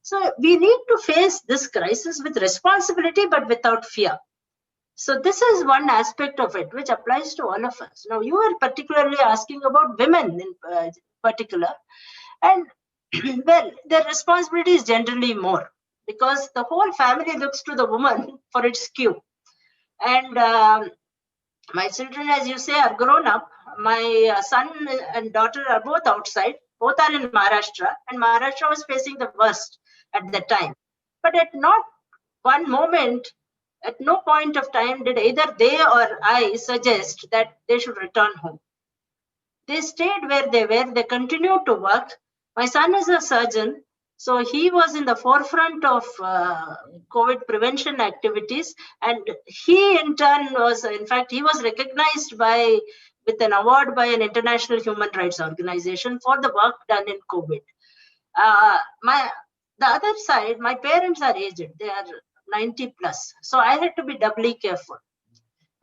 So we need to face this crisis with responsibility but without fear. So this is one aspect of it which applies to all of us. Now you are particularly asking about women in particular, and well, the responsibility is generally more because the whole family looks to the woman for its cue. And my children, as you say, are grown up. My son and daughter are both outside. Both are in Maharashtra, and Maharashtra was facing the worst at the time. But at not one moment, at no point of time did either they or I suggest that they should return home. They stayed where they were, they continued to work. My son is a surgeon, so he was in the forefront of COVID prevention activities, and he in turn was, in fact, he was recognized by with an award by an international human rights organization for the work done in COVID. My the other side, my parents are aged; they are 90 plus, so I had to be doubly careful.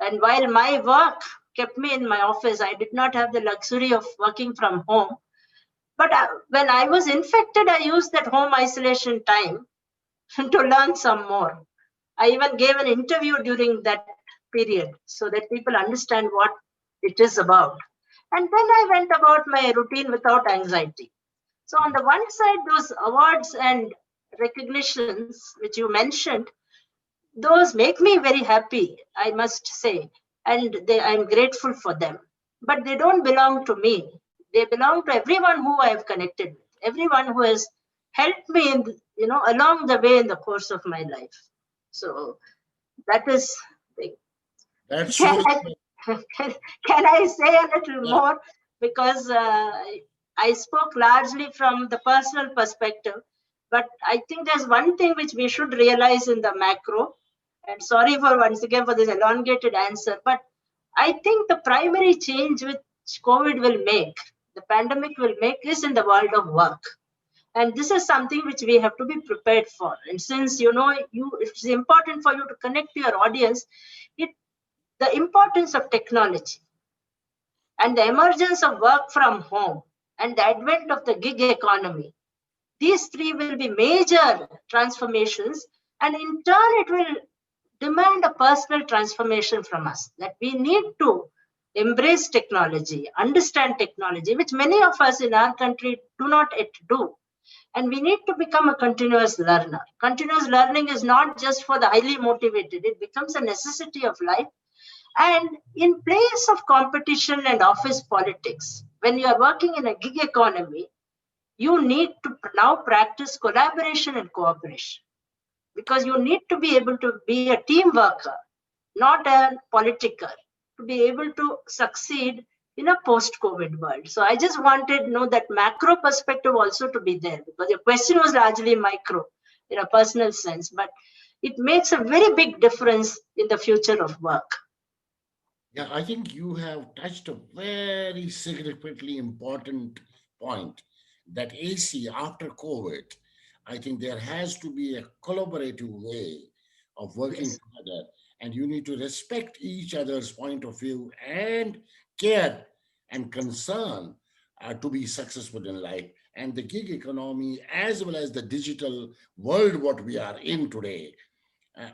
And while my work kept me in my office, I did not have the luxury of working from home. But when I was infected, I used that home isolation time to learn some more. I even gave an interview during that period so that people understand what it is about. And then I went about my routine without anxiety. So, on the one side, those awards and recognitions which you mentioned, those make me very happy, I must say, and I'm grateful for them. But they don't belong to me. They belong to everyone who I have connected with, everyone who has helped me, along the way in the course of my life. So that is. That Can shows. I, can I say a little Yeah, more? Because I spoke largely from the personal perspective, but I think there's one thing which we should realize in the macro. And sorry for once again for this elongated answer, but I think the primary change which COVID will make, the pandemic will make, is in the world of work. And this is something which we have to be prepared for. And since it's important for you to connect to your audience, it the importance of technology and the emergence of work from home and the advent of the gig economy, these three will be major transformations, and in turn it will demand a personal transformation from us, that we need to embrace technology, understand technology, which many of us in our country do not yet do. And we need to become a continuous learner. Continuous learning is not just for the highly motivated, it becomes a necessity of life. And in place of competition and office politics, when you are working in a gig economy, you need to now practice collaboration and cooperation, because you need to be able to be a team worker, not a politiker, to be able to succeed in a post-COVID world. So I just wanted to know that macro perspective also to be there, because your question was largely micro in a personal sense, but it makes a very big difference in the future of work. yeah, I think you have touched a very significantly important point that AC after COVID, I think there has to be a collaborative way of working Yes. together, and you need to respect each other's point of view and care and concern to be successful in life. And the gig economy, as well as the digital world, what we are in today,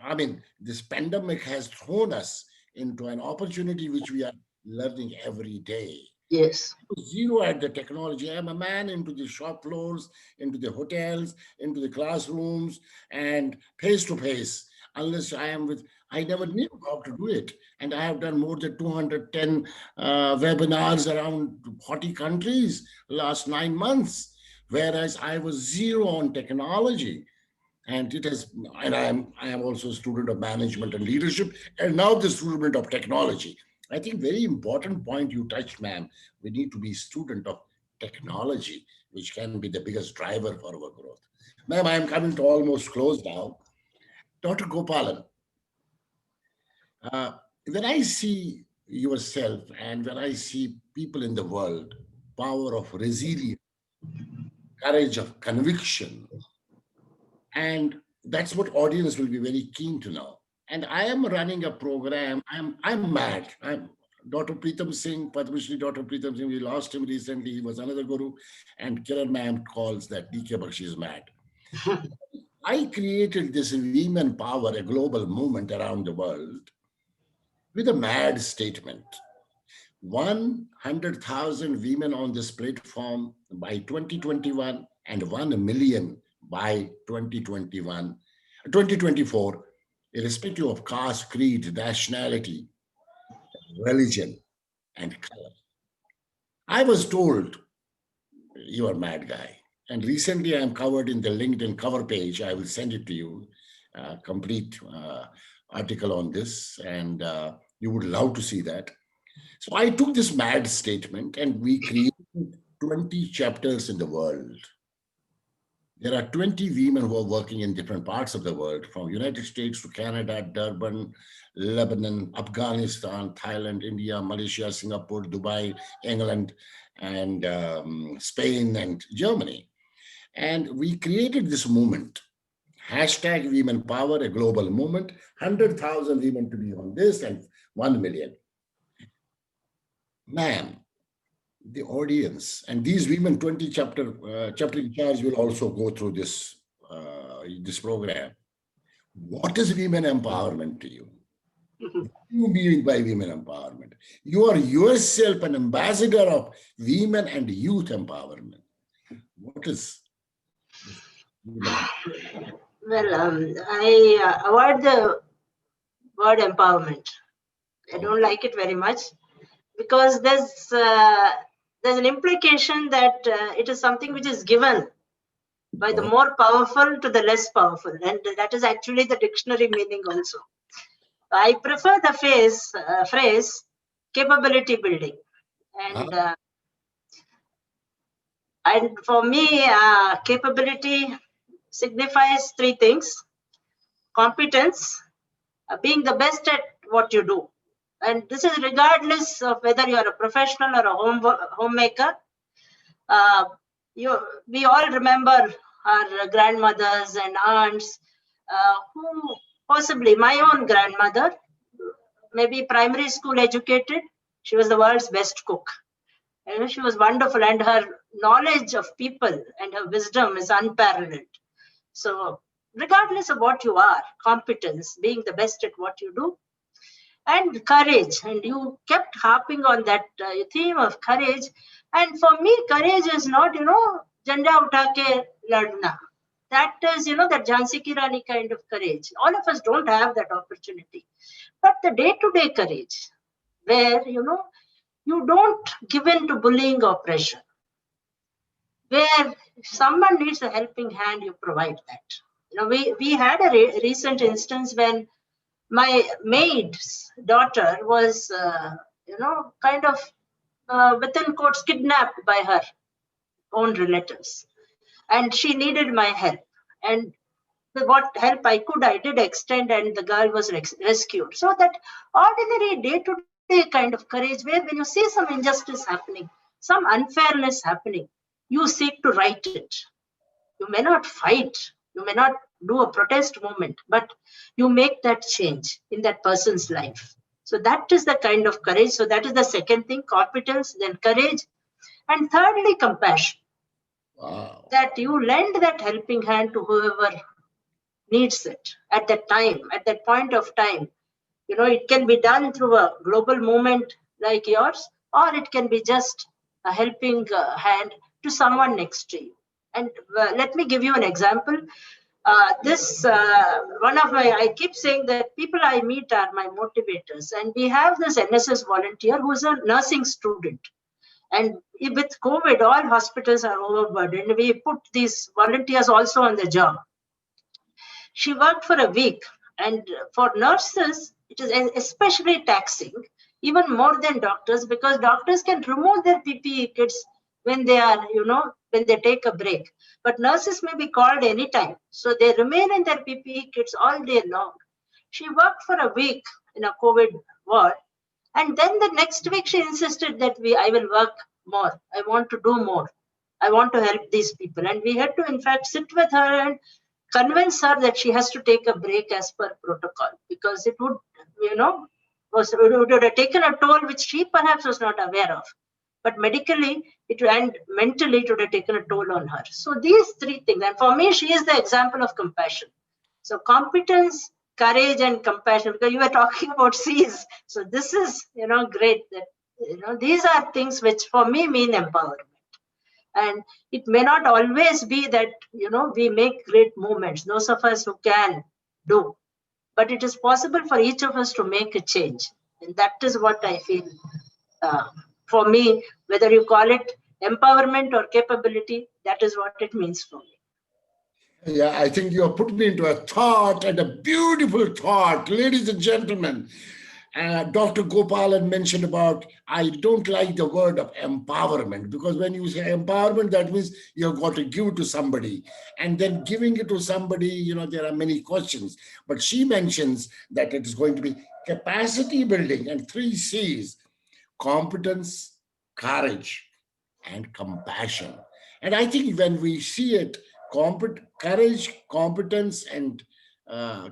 I mean, this pandemic has thrown us into an opportunity which we are learning every day. Yes. Zero at the technology. I'm a man into the shop floors, into the hotels, into the classrooms, and face to face. Unless I am with, I never knew how to do it. And I have done more than 210 webinars around 40 countries last 9 months, whereas I was zero on technology. And it has, and I am also a student of management and leadership, and now the student of technology. I think very important point you touched, ma'am. We need to be student of technology, which can be the biggest driver for our growth. Ma'am, I am coming to almost close now. Dr. Gopalan, uh, when I see yourself and when I see people in the world, power of resilience, courage of conviction, and that's what audience will be very keen to know. And I am running a program. I'm mad. I'm Dr. Pritam Singh, Padma Shri Dr. Pritam Singh. We lost him recently. He was another guru, and Kiran ma'am calls that DK Bakshi is mad. I created this women power, a global movement around the world, with a mad statement. 100,000 women on this platform by 2021 and 1 million by 2024, irrespective of caste, creed, nationality, religion, and color. I was told you are a mad guy. And recently I am covered in the LinkedIn cover page. I will send it to you, complete article on this, and you would love to see that. So I took this mad statement and we created 20 chapters in the world. There are 20 women who are working in different parts of the world, from United States to Canada, Durban, Lebanon, Afghanistan, Thailand, India, Malaysia, Singapore, Dubai, England, and Spain and Germany. And we created this movement, hashtag Women Power, a global movement, 100,000 women to be on this and 1 million. Man, the audience and these women 20 chapter in charge will also go through this program. What is women empowerment to you? What do you mean by women empowerment? You are yourself an ambassador of women and youth empowerment. What is Well, I avoid the word empowerment. I don't like it very much, because there's an implication that it is something which is given by the more powerful to the less powerful, and that is actually the dictionary meaning also. I prefer the phrase capability building, and for me, capability signifies three things: competence, being the best at what you do, and this is regardless of whether you are a professional or a homemaker. We all remember our grandmothers and aunts, who possibly my own grandmother, maybe primary school educated, she was the world's best cook. And she was wonderful, and her knowledge of people and her wisdom is unparalleled. So regardless of what you are, competence, being the best at what you do, and courage, and you kept harping on that theme of courage. And for me, courage is not, janda utha ke ladna. That is, that Jhansi Ki Rani kind of courage. All of us don't have that opportunity. But the day-to-day courage, where, you don't give in to bullying or pressure, where if someone needs a helping hand, you provide that. We had a recent instance when my maid's daughter was, kind of, within quotes, kidnapped by her own relatives. And she needed my help. And what help I could, I did extend, and the girl was rescued. So that ordinary day-to-day kind of courage, where when you see some injustice happening, some unfairness happening, you seek to right it. You may not fight, you may not do a protest movement, but you make that change in that person's life. So that is the kind of courage. So that is the second thing: competence, then courage, and thirdly, compassion. Wow. That you lend that helping hand to whoever needs it at that time, at that point of time. It can be done through a global movement like yours, or it can be just a helping hand to someone next to you. And let me give you an example. I keep saying that people I meet are my motivators, and we have this NSS volunteer who is a nursing student. And with COVID, all hospitals are overburdened. We put these volunteers also on the job. She worked for a week, and for nurses, it is especially taxing, even more than doctors, because doctors can remove their PPE kits when they are, when they take a break. But nurses may be called anytime. So they remain in their PPE kits all day long. She worked for a week in a COVID ward. And then the next week, she insisted that I will work more. I want to do more. I want to help these people. And we had to, in fact, sit with her and convince her that she has to take a break as per protocol, because it would, it would have taken a toll which she perhaps was not aware of. But medically and mentally, it would have taken a toll on her. So these three things, and for me, she is the example of compassion. So competence, courage, and compassion, because you were talking about C's. So this is, great. That, these are things which for me mean empowerment. And it may not always be that, we make great movements, those of us who can do, but it is possible for each of us to make a change. And that is what I feel, for me, whether you call it empowerment or capability. That is what it means for me. Yeah, I think you have put me into a thought and a beautiful thought. Ladies and gentlemen, Dr. Gopalan mentioned about, I don't like the word of empowerment, because when you say empowerment, that means you've got to give it to somebody. And then giving it to somebody, there are many questions. But she mentions that it is going to be capacity building and 3 C's: competence, courage, and compassion. And I think when we see it, courage, competence, and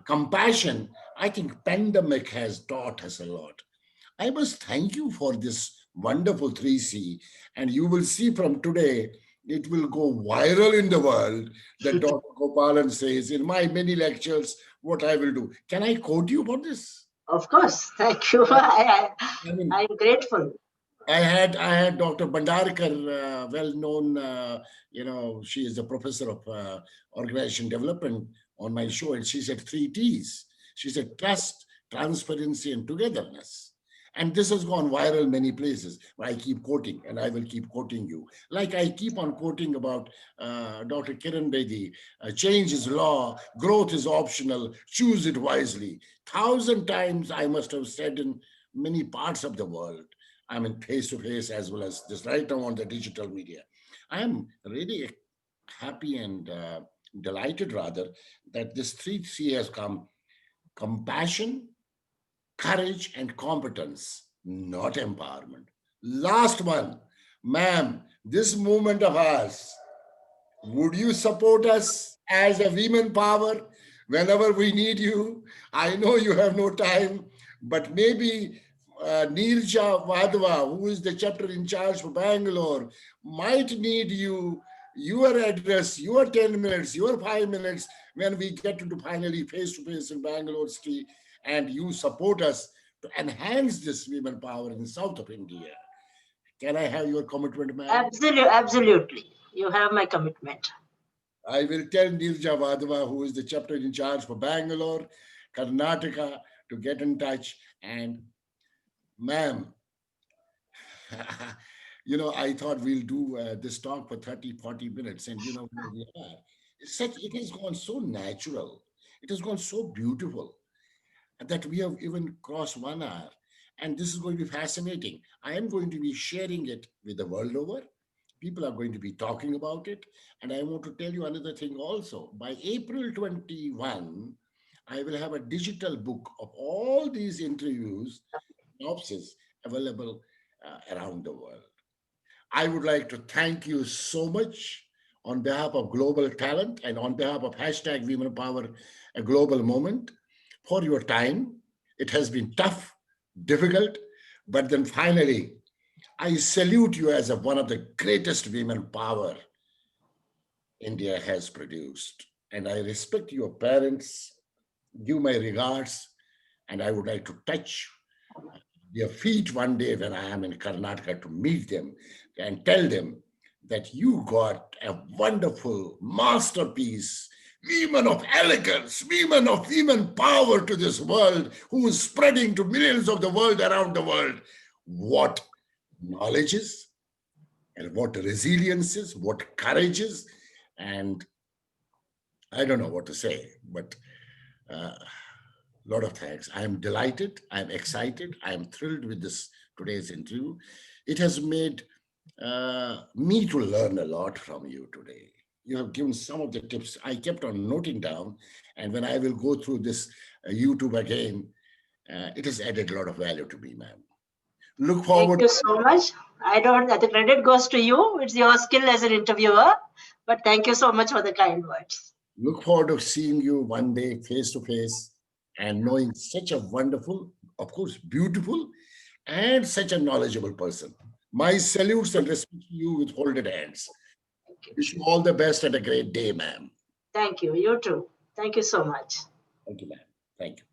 compassion, I think pandemic has taught us a lot. I must thank you for this wonderful 3C. And you will see from today, it will go viral in the world that Dr. Gopalan says in my many lectures what I will do. Can I quote you for this? Of course, thank you. I mean, I'm grateful. I had Dr. Bandarkar, well known, she is a professor of organization development on my show, and she said 3 T's. She said trust, transparency, and togetherness. And this has gone viral many places. I keep quoting, and I will keep quoting you. Like I keep on quoting about Dr. Kiran Bedi, change is law, growth is optional, choose it wisely. 1,000 times I must have said in many parts of the world. I mean, face to face as well as this right now on the digital media. I am really happy and delighted rather that this 3C has come: compassion, courage, and competence, not empowerment. Last one, ma'am, this movement of ours, would you support us as a women power whenever we need you? I know you have no time, but maybe Neerja Vadva, who is the chapter in charge for Bangalore, might need you, your address, your 10 minutes, your 5 minutes when we get to finally face to face in Bangalore city, and you support us to enhance this women power in south of India. Can I have your commitment, ma'am? Absolutely, absolutely. You have my commitment. I will tell Neerja Vadva, who is the chapter in charge for Bangalore, Karnataka, to get in touch. And ma'am, I thought we'll do this talk for 30, 40 minutes, and where we are. It has gone so natural. It has gone so beautiful that we have even crossed 1 hour. And this is going to be fascinating. I am going to be sharing it with the world over. People are going to be talking about it. And I want to tell you another thing also. By April 21, I will have a digital book of all these interviews, synopsis available around the world. I would like to thank you so much on behalf of Global Talent and on behalf of hashtag Women Power, a global moment, for your time. It has been tough, difficult, but then finally, I salute you as one of the greatest women power India has produced. And I respect your parents, give my regards, and I would like to touch their feet one day when I am in Karnataka to meet them and tell them that you got a wonderful masterpiece, women of elegance, women of women power to this world, who is spreading to millions of the world around the world. What knowledge is, and what resilience is, what courage is, and I don't know what to say, but lot of thanks. I am delighted. I am excited. I am thrilled with this today's interview. It has made me to learn a lot from you today. You have given some of the tips I kept on noting down, and when I will go through this YouTube again, it has added a lot of value to me, ma'am. Look Thank forward. you so much. I don't, the credit goes to you. It's your skill as an interviewer. But thank you so much for the kind words. Look forward to seeing you one day face to face and knowing such a wonderful, of course, beautiful, and such a knowledgeable person. My salutes and respect to you with folded hands. Thank you. Wish you all the best and a great day, ma'am. Thank you. You too. Thank you so much. Thank you, ma'am. Thank you.